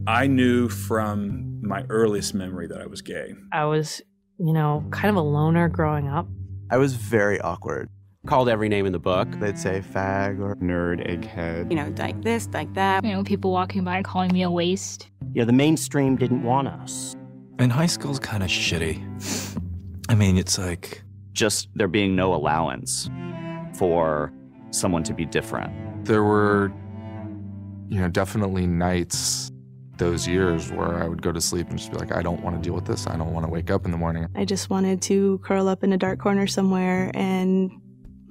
I knew from my earliest memory that I was gay. I was, kind of a loner growing up. I was very awkward. Called every name in the book. They'd say fag or nerd, egghead. Like this, like that. People walking by calling me a waste. The mainstream didn't want us. And high school's kind of shitty. I mean, it's like... just there being no allowance for someone to be different. There were, definitely nights those years where I would go to sleep and just be like, I don't want to deal with this. I don't want to wake up in the morning. I just wanted to curl up in a dark corner somewhere and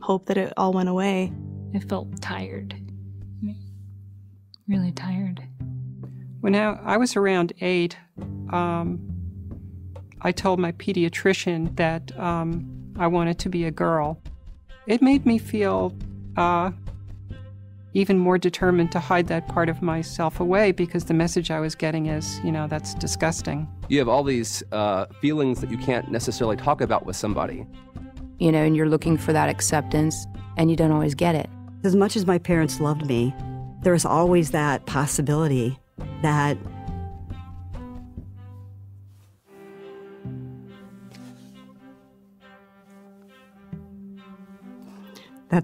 hope that it all went away. I felt tired. Really tired. When I was around 8, I told my pediatrician that I wanted to be a girl. It made me feel even more determined to hide that part of myself away, because the message I was getting is, that's disgusting. You have all these feelings that you can't necessarily talk about with somebody. And you're looking for that acceptance, and you don't always get it. As much as my parents loved me, there was always that possibility that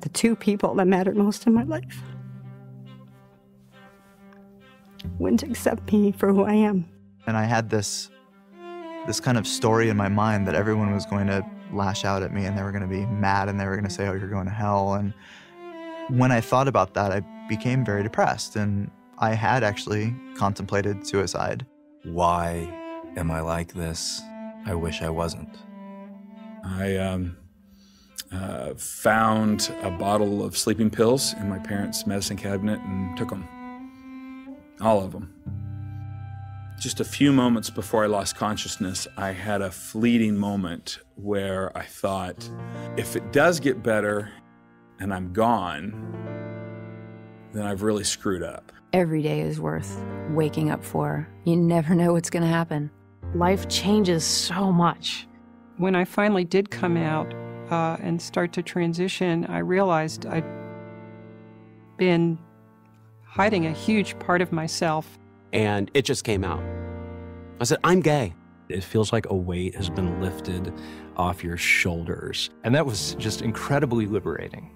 the two people that mattered most in my life wouldn't accept me for who I am. And I had this kind of story in my mind that everyone was going to lash out at me and they were going to be mad and they were going to say, oh, you're going to hell. And when I thought about that, I became very depressed, and I had actually contemplated suicide. Why am I like this? I wish I wasn't. I found a bottle of sleeping pills in my parents' medicine cabinet and took them. All of them. Just a few moments before I lost consciousness, I had a fleeting moment where I thought, if it does get better and I'm gone, then I've really screwed up. Every day is worth waking up for. You never know what's going to happen. Life changes so much. When I finally did come out and start to transition, I realized I'd been hiding a huge part of myself. And it just came out. I said, I'm gay. It feels like a weight has been lifted off your shoulders. And that was just incredibly liberating.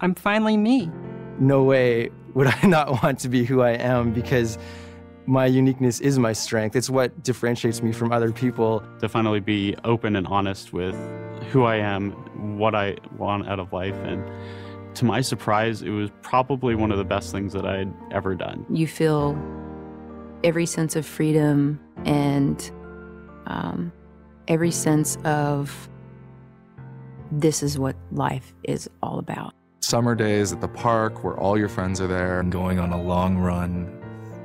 I'm finally me. No way would I not want to be who I am, because my uniqueness is my strength. It's what differentiates me from other people. To finally be open and honest with who I am, what I want out of life, and to my surprise, it was probably one of the best things that I'd ever done. You feel every sense of freedom and every sense of this is what life is all about. Summer days at the park where all your friends are there. And going on a long run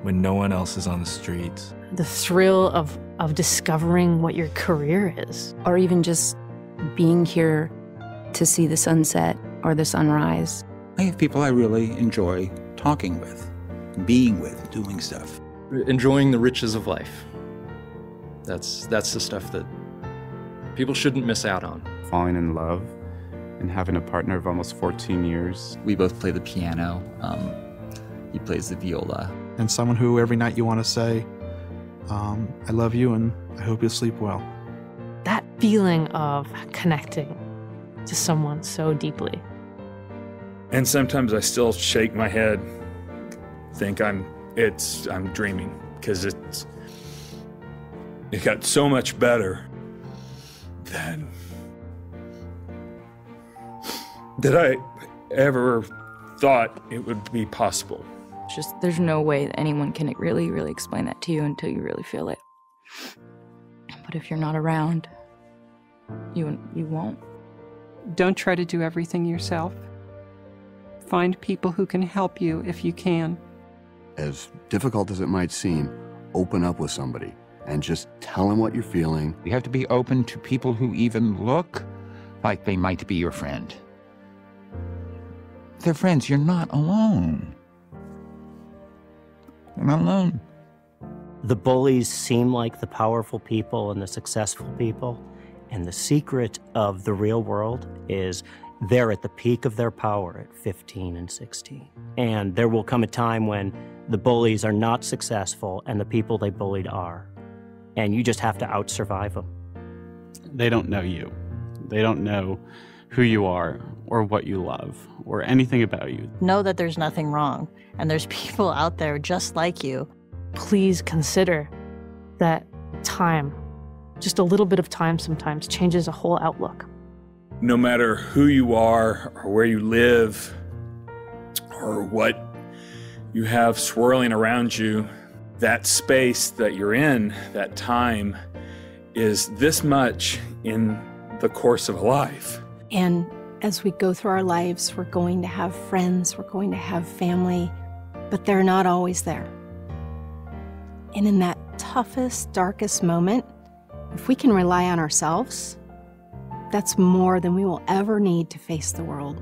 when no one else is on the street. The thrill of discovering what your career is. Or even just being here to see the sunset or the sunrise. I have people I really enjoy talking with, being with, doing stuff. Enjoying the riches of life. That's the stuff that people shouldn't miss out on. Falling in love and having a partner of almost 14 years. We both play the piano. He plays the viola. And someone who every night you want to say, I love you and I hope you'll sleep well. That feeling of connecting to someone so deeply. And sometimes I still shake my head, think I'm dreaming, because it got so much better than I ever thought it would be possible. Just there's no way that anyone can really, really explain that to you until you really feel it. But if you're not around, you won't. Don't try to do everything yourself. Find people who can help you if you can. As difficult as it might seem, open up with somebody and just tell them what you're feeling. You have to be open to people who even look like they might be your friend. They're friends. You're not alone. You're not alone. The bullies seem like the powerful people and the successful people, and the secret of the real world is they're at the peak of their power at 15 and 16. And there will come a time when The bullies are not successful, and the people they bullied are. And you just have to out-survive them. They don't know you. They don't know who you are or what you love or anything about you. Know that there's nothing wrong, and there's people out there just like you. Please consider that time, just a little bit of time sometimes, changes a whole outlook. No matter who you are or where you live or what you have swirling around you, that space that you're in, that time, is this much in the course of a life. And as we go through our lives, we're going to have friends, we're going to have family, but they're not always there. And in that toughest, darkest moment, if we can rely on ourselves, that's more than we will ever need to face the world.